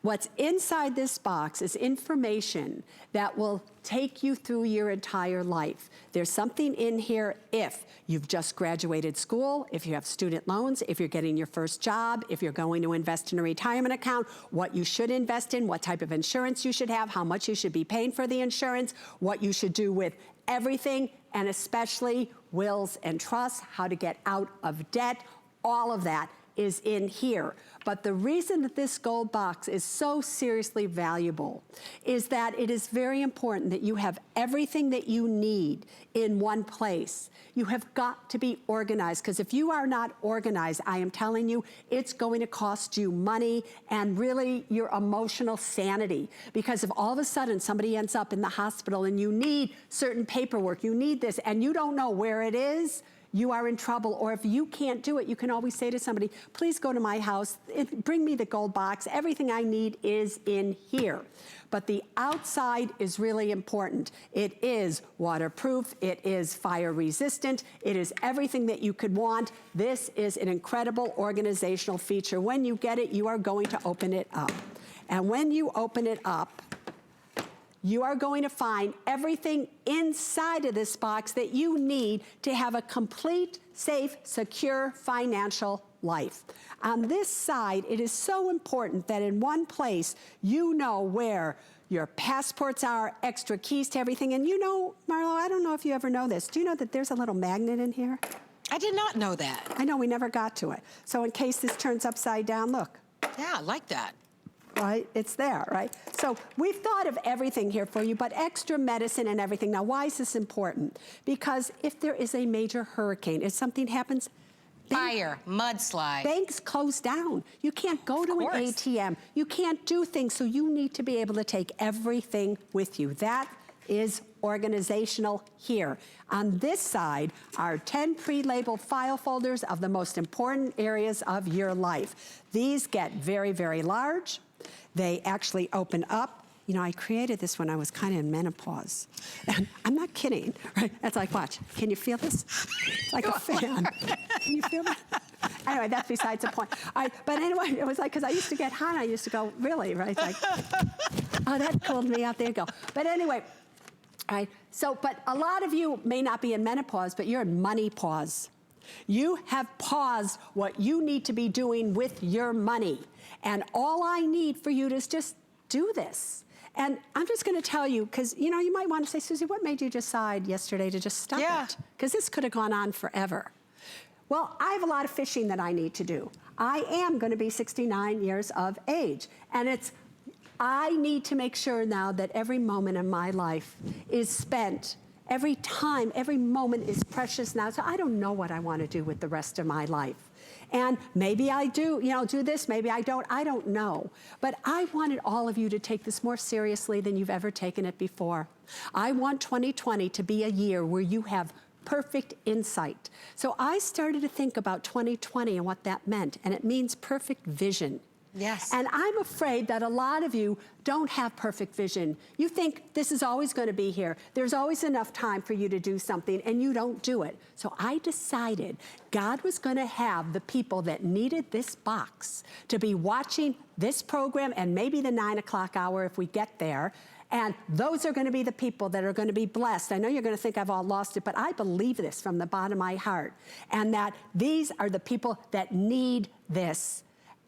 What's inside this box is information that will take you through your entire life. There's something in here if you've just graduated school, if you have student loans, if you're getting your first job, if you're going to invest in a retirement account, what you should invest in, what type of insurance you should have, how much you should be paying for the insurance, what you should do with everything, and especially wills and trusts, how to get out of debt, all of that is in here. But the reason that this gold box is so seriously valuable is that it is very important that you have everything that you need in one place. You have got to be organized, because if you are not organized, I am telling you, it's going to cost you money and really your emotional sanity. Because if all of a sudden somebody ends up in the hospital and you need certain paperwork, you need this, and you don't know where it is, you are in trouble. Or if you can't do it, you can always say to somebody, please go to my house, bring me the gold box, everything I need is in here. But the outside is really important. It is waterproof, it is fire resistant, it is everything that you could want. This is an incredible organizational feature. When you get it, you are going to open it up. And when you open it up, you are going to find everything inside of this box that you need to have a complete, safe, secure financial life. On this side, it is so important that in one place, you know where your passports are, extra keys to everything. And you know, Marlo, I don't know if you ever know this. Do you know that there's a little magnet in here? I did not know that. I know, we never got to it. So in case this turns upside down, look. Yeah, I like that. Right, it's there, right? So we've thought of everything here for you, but extra medicine and everything. Now, why is this important? Because if there is a major hurricane, if something happens, Fire, mudslide. banks close down. You can't go to an ATM. You can't do things, so you need to be able to take everything with you. That is organizational here. On this side are 10 pre-labeled file folders of the most important areas of your life. These get very, very large. They actually open up. You know, I created this when I was kind of in menopause. And I'm not kidding, right? It's like, watch, can you feel this? It's like a fan. Can you feel that? Anyway, that's besides the point. But anyway, it was like, because I used to get hot, I used to go, really, right? It's like, oh, that cooled me out, there you go. But anyway, right, so, but a lot of you may not be in menopause, but you're in money pause. You have paused what you need to be doing with your money. And all I need for you to is just do this. And I'm just going to tell you, because, you know, you might want to say, Susie, what made you decide yesterday to just stop it? Because this could have gone on forever. Well, I have a lot of fishing that I need to do. I am going to be 69 years of age. And I need to make sure now that every moment in my life is spent. Every time, every moment is precious now. So I don't know what I want to do with the rest of my life. And maybe I do, you know, do this, maybe I don't know. But I wanted all of you to take this more seriously than you've ever taken it before. I want 2020 to be a year where you have perfect insight. So I started to think about 2020 and what that meant, and it means perfect vision. Yes. And I'm afraid that a lot of you don't have perfect vision. You think this is always going to be here. There's always enough time for you to do something, and you don't do it. So I decided God was going to have the people that needed this box to be watching this program and maybe the 9 o'clock hour if we get there. And those are going to be the people that are going to be blessed. I know you're going to think I've all lost it, but I believe this from the bottom of my heart. And that these are the people that need this.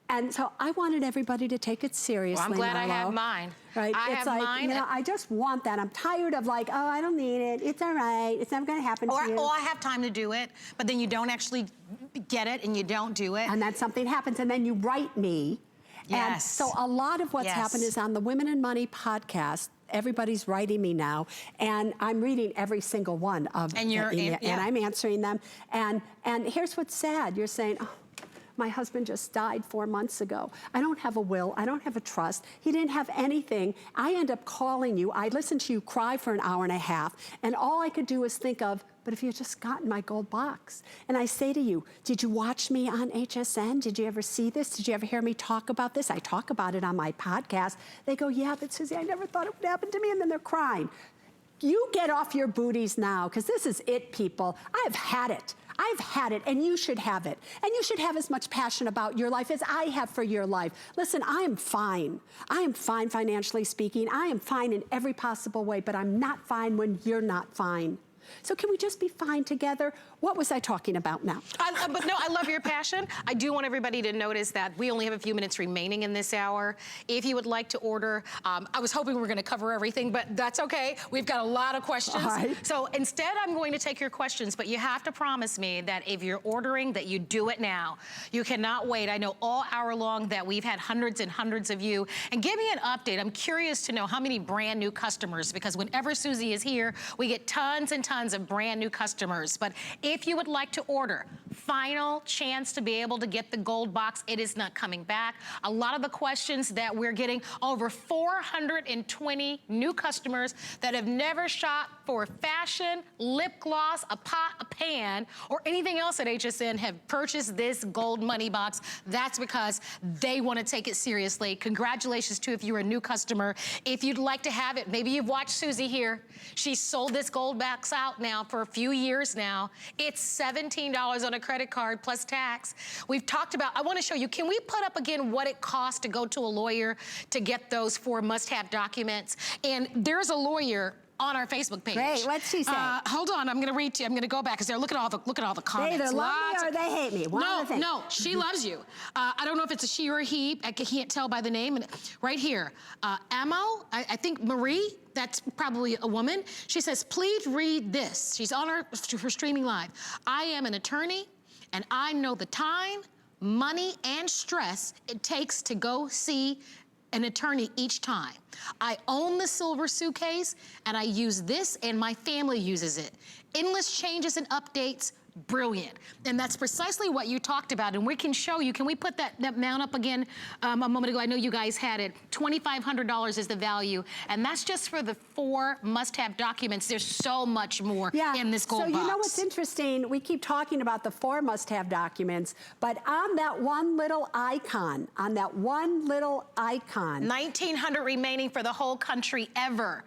And so I wanted everybody to take it seriously. Well, I'm glad Marlo. I have mine. Right? I it's have like, mine. You know, I just want that. I'm tired of like, oh, I don't need it. It's all right. It's never going to happen to you. Or I have time to do it, but then you don't actually get it and you don't do it. And then something happens, and then you write me. Yes. And so a lot of what's happened is on the Women in Money podcast. Everybody's writing me now, and I'm reading every single one of and you're and I'm answering them. And here's what's sad. You're saying, oh, my husband just died 4 months ago. I don't have a will. I don't have a trust. He didn't have anything. I end up calling you. I listen to you cry for an hour and a half, and all I could do is think of, but if you had just gotten my gold box. And I say to you, did you watch me on HSN? Did you ever see this? Did you ever hear me talk about this? I talk about it on my podcast. They go, yeah, but Susie, I never thought it would happen to me, and then they're crying. You get off your booties now, because this is it, people. I've had it. I've had it, and you should have it. And you should have as much passion about your life as I have for your life. Listen, I am fine. I am fine financially speaking. I am fine in every possible way, but I'm not fine when you're not fine. So can we just be fine together? What was I talking about now? But no, I love your passion. I do want everybody to notice that we only have a few minutes remaining in this hour. If you would like to order, I was hoping we were going to cover everything, but that's okay. We've got a lot of questions. All right. So instead, I'm going to take your questions, but you have to promise me that if you're ordering, that you do it now. You cannot wait. I know all hour long that we've had hundreds and hundreds of you. And give me an update. I'm curious to know how many brand new customers, because whenever Suze is here, we get tons and tons of brand new customers. But if you would like to order, final chance to be able to get the gold box. It is not coming back. A lot of the questions that we're getting, over 420 new customers that have never shopped for fashion, lip gloss, a pot, a pan, or anything else at HSN have purchased this gold money box. That's because they want to take it seriously. Congratulations to if you're a new customer. If you'd like to have it, maybe you've watched Suze here. She's sold this gold box out now for a few years now. It's $17 on a credit card plus tax. We've talked about, I want to show you, can we put up again what it costs to go to a lawyer to get those 4 must-have documents? And there's a lawyer on our Facebook page. Great, what's she say? Hold on, I'm gonna read to you. I'm gonna go back because they're looking at all the comments. They either love me or they hate me. One of the things. No, she loves you. I don't know if it's a she or a he. I can't tell by the name. And right here, Amo, I think Marie, that's probably a woman. She says, please read this. She's on her streaming live. I am an attorney and I know the time, money, and stress it takes to go see an attorney each time. I own the silver suitcase and I use this and my family uses it. Endless changes and updates, brilliant. And that's precisely what you talked about. And we can show you, can we put that amount up again a moment ago? I know you guys had it. $2,500 is the value. And that's just for the 4 must-have documents. There's so much more in this gold box. So you know what's interesting? We keep talking about the 4 must-have documents, but on that one little icon, 1,900 remaining for the whole country ever.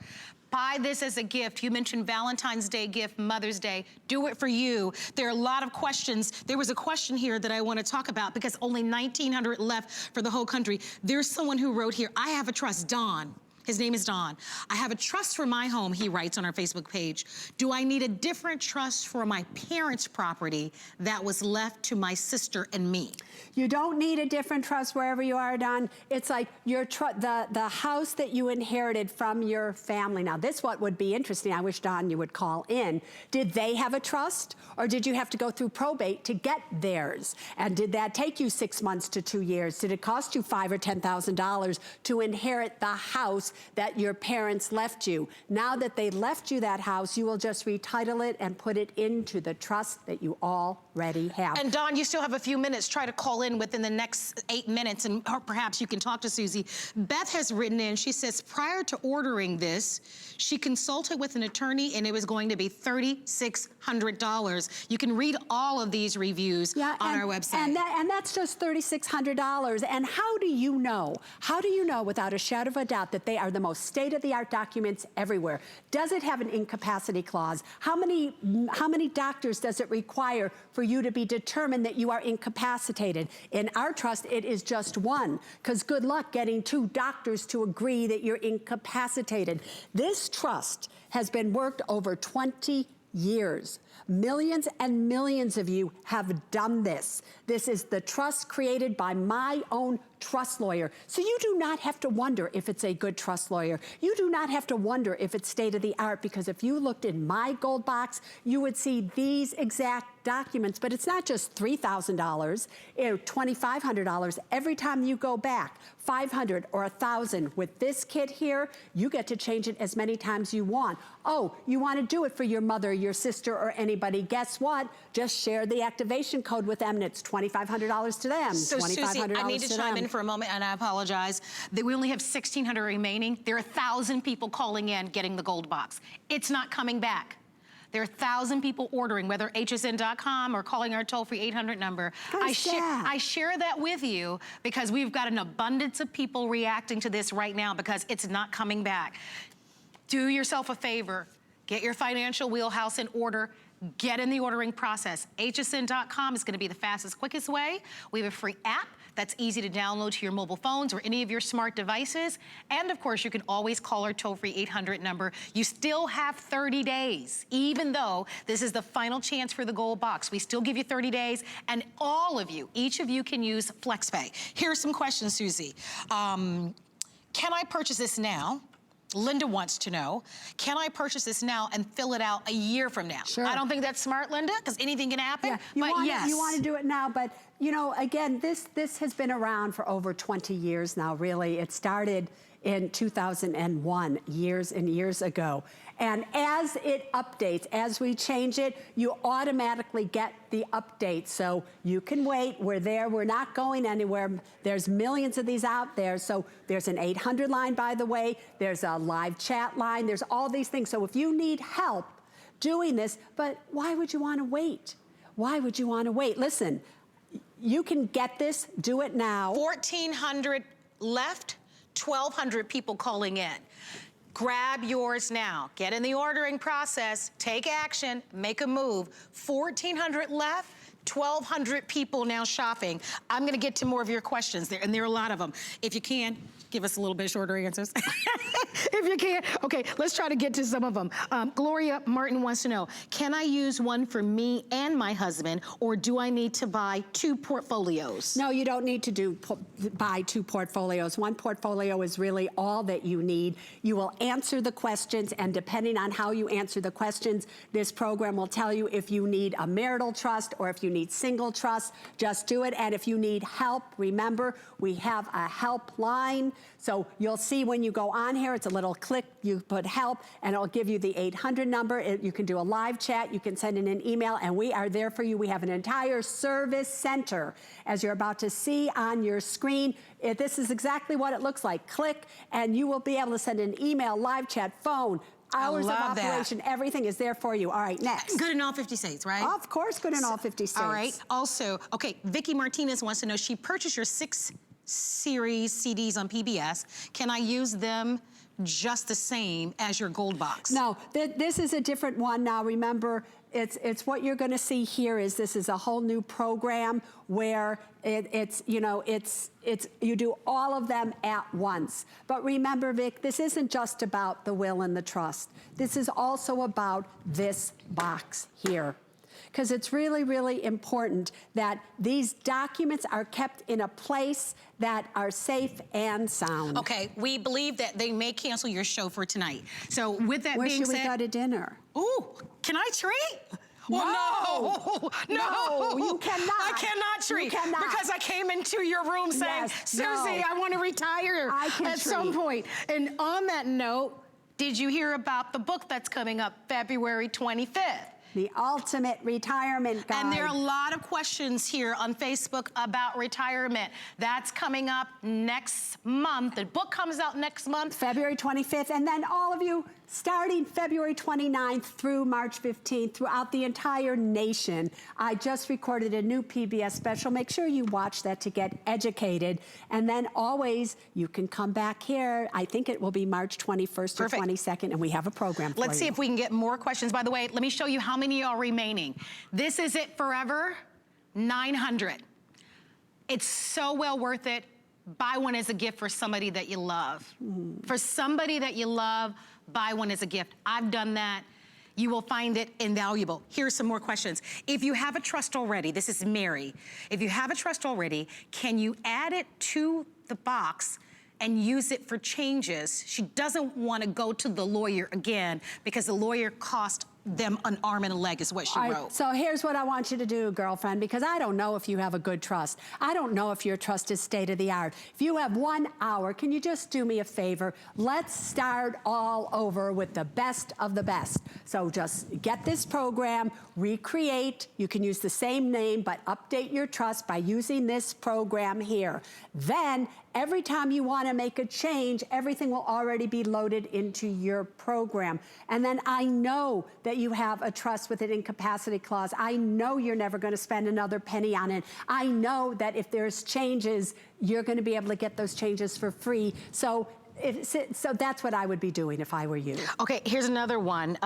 Buy this as a gift. You mentioned Valentine's Day gift, Mother's Day. Do it for you. There are a lot of questions. There was a question here that I want to talk about because only 1,900 left for the whole country. There's someone who wrote here, I have a trust, Don. His name is Don. I have a trust for my home, he writes on our Facebook page. Do I need a different trust for my parents' property that was left to my sister and me? You don't need a different trust wherever you are, Don. It's like your the house that you inherited from your family. Now, this what would be interesting. I wish, Don, you would call in. Did they have a trust, or did you have to go through probate to get theirs? And did that take you 6 months to 2 years? Did it cost you $5,000 or $10,000 to inherit the house that your parents left you? Now that they left you that house, you will just retitle it and put it into the trust that you already have. And Don, you still have a few minutes. Try to call in within the next 8 minutes, and or perhaps you can talk to Suze. Beth has written in, she says, prior to ordering this, she consulted with an attorney and it was going to be $3,600. You can read all of these reviews on our website. And that's just $3,600. And how do you know? How do you know without a shadow of a doubt that they are the most state-of-the-art documents everywhere? Does it have an incapacity clause? How many doctors does it require for you to be determined that you are incapacitated? In our trust, it is just 1, because good luck getting 2 doctors to agree that you're incapacitated. This trust has been worked over 20 years. Millions and millions of you have done this. This is the trust created by my own trust lawyer. So you do not have to wonder if it's a good trust lawyer. You do not have to wonder if it's state of the art, because if you looked in my gold box, you would see these exact documents. But it's not just $3,000, $2,500 every time you go back, $500 or $1,000. With this kit here, you get to change it as many times you want. Oh, you want to do it for your mother, your sister, or anybody? Guess what? Just share the activation code with them, and it's $2,500 to them. So Suze, I need to chime in for a moment, and I apologize. We only have 1,600 remaining. There are 1,000 people calling in, getting the gold box. It's not coming back. There are 1,000 people ordering, whether hsn.com or calling our toll-free 800 number. I share that with you because we've got an abundance of people reacting to this right now because it's not coming back. Do yourself a favor. Get your financial wheelhouse in order. Get in the ordering process. hsn.com is gonna be the fastest, quickest way. We have a free app that's easy to download to your mobile phones or any of your smart devices. And of course, you can always call our toll-free 800 number. You still have 30 days, even though this is the final chance for the gold box. We still give you 30 days, and all of you, each of you can use FlexPay. Here's some questions, Susie. Can I purchase this now? Linda wants to know, can I purchase this now and fill it out a year from now? Sure. I don't think that's smart, Linda, because anything can happen, Yeah, yes. You want to do it now, but you know, again, this has been around for over 20 years now, really. It started in 2001, years and years ago. And as it updates, as we change it, you automatically get the update. So you can wait, we're there, we're not going anywhere. There's millions of these out there. So there's an 800 line, by the way, there's a live chat line, there's all these things. So if you need help doing this, but why would you want to wait? Why would you want to wait? Listen, you can get this, do it now. 1,400 left, 1,200 people calling in. Grab yours now. Get in the ordering process, take action, make a move. 1,400 left, 1,200 people now shopping. I'm gonna get to more of your questions there, and there are a lot of them. If you can, give us a little bit shorter answers. If you can. Okay, let's try to get to some of them. Gloria Martin wants to know, can I use one for me and my husband, or do I need to buy 2 portfolios? No, you don't need to buy 2 portfolios. One portfolio is really all that you need. You will answer the questions, and depending on how you answer the questions, this program will tell you if you need a marital trust or if you need single trust. Just do it. And if you need help, remember, we have a helpline. So you'll see when you go on here, it's a little click, you put help, and it'll give you the 800 number. You can do a live chat, you can send in an email, and we are there for you. We have an entire service center, as you're about to see on your screen. This is exactly what it looks like. Click, and you will be able to send an email, live chat, phone, hours of operation, everything is there for you. All right, next. Good in all 50 states, right? Of course, good in all 50 states. All right, also, okay, Vicky Martinez wants to know, she purchased your 6 series CDs on PBS. Can I use them just the same as your gold box? No, this is a different one. Now remember, it's what you're going to see here is this is a whole new program where you do all of them at once. But remember, Vic, this isn't just about the will and the trust. This is also about this box here. Because it's really, really important that these documents are kept in a place that are safe and sound. Okay, we believe that they may cancel your show for tonight. So with that being said— Where should we go to dinner? Ooh, can I treat? Well, no, you cannot. I cannot treat. You cannot. Because I came into your room saying, Susie, I want to retire at some point. And on that note, did you hear about the book that's coming up February 25th? The Ultimate Retirement Guide. And there are a lot of questions here on Facebook about retirement. That's coming up next month. The book comes out next month. February 25th. And then all of you, starting February 29th through March 15th, throughout the entire nation, I just recorded a new PBS special. Make sure you watch that to get educated. And then always, you can come back here. I think it will be March 21st or 22nd, and we have a program for you. Let's see if we can get more questions. By the way, let me show you how many are remaining. This is it forever, 900. It's so well worth it. Buy one as a gift for somebody that you love. For somebody that you love, buy one as a gift. I've done that. You will find it invaluable. Here's some more questions. If you have a trust already, this is Mary. If you have a trust already, can you add it to the box and use it for changes? She doesn't want to go to the lawyer again because the lawyer cost them an arm and a leg is what she wrote. So here's what I want you to do, girlfriend, because I don't know if you have a good trust. I don't know if your trust is state of the art. If you have 1 hour, can you just do me a favor? Let's start all over with the best of the best. So just get this program, recreate. You can use the same name, but update your trust by using this program here. Then every time you want to make a change, everything will already be loaded into your program. And then I know that you have a trust with an incapacity clause. I know you're never going to spend another penny on it. I know that if there's changes, you're going to be able to get those changes for free. So So that's what I would be doing if I were you. Okay, here's another one.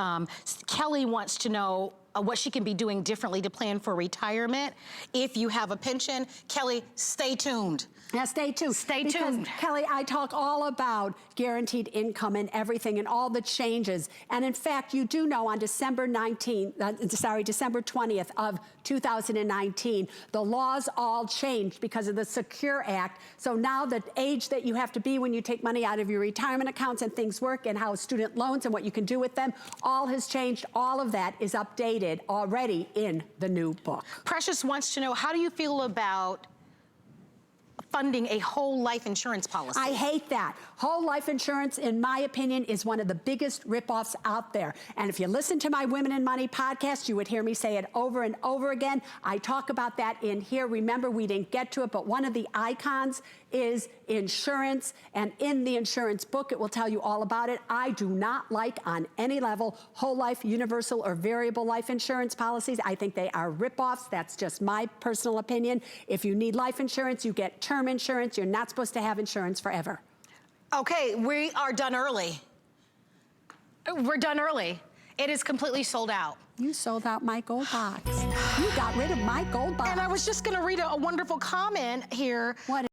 Kelly wants to know what she can be doing differently to plan for retirement. If you have a pension, Kelly, stay tuned. Yeah, stay tuned. Stay because, tuned. Kelly, I talk all about guaranteed income and everything and all the changes. And in fact, you do know on December 20th of 2019, the laws all changed because of the Secure Act. So now the age that you have to be when you take money out of your retirement accounts and things work and how student loans and what you can do with them, all has changed. All of that is updated already in the new book. Precious wants to know, how do you feel about funding a whole life insurance policy? I hate that. Whole life insurance, in my opinion, is one of the biggest ripoffs out there. And if you listen to my Women in Money podcast, you would hear me say it over and over again. I talk about that in here. Remember, we didn't get to it, but one of the icons is insurance. And in the insurance book, it will tell you all about it. I do not like, on any level, whole life, universal, or variable life insurance policies. I think they are ripoffs. That's just my personal opinion. If you need life insurance, you get term insurance. You're not supposed to have insurance forever. Okay, we are done early. We're done early. It is completely sold out. You sold out my gold box. You got rid of my gold box. And I was just gonna read a wonderful comment here. What?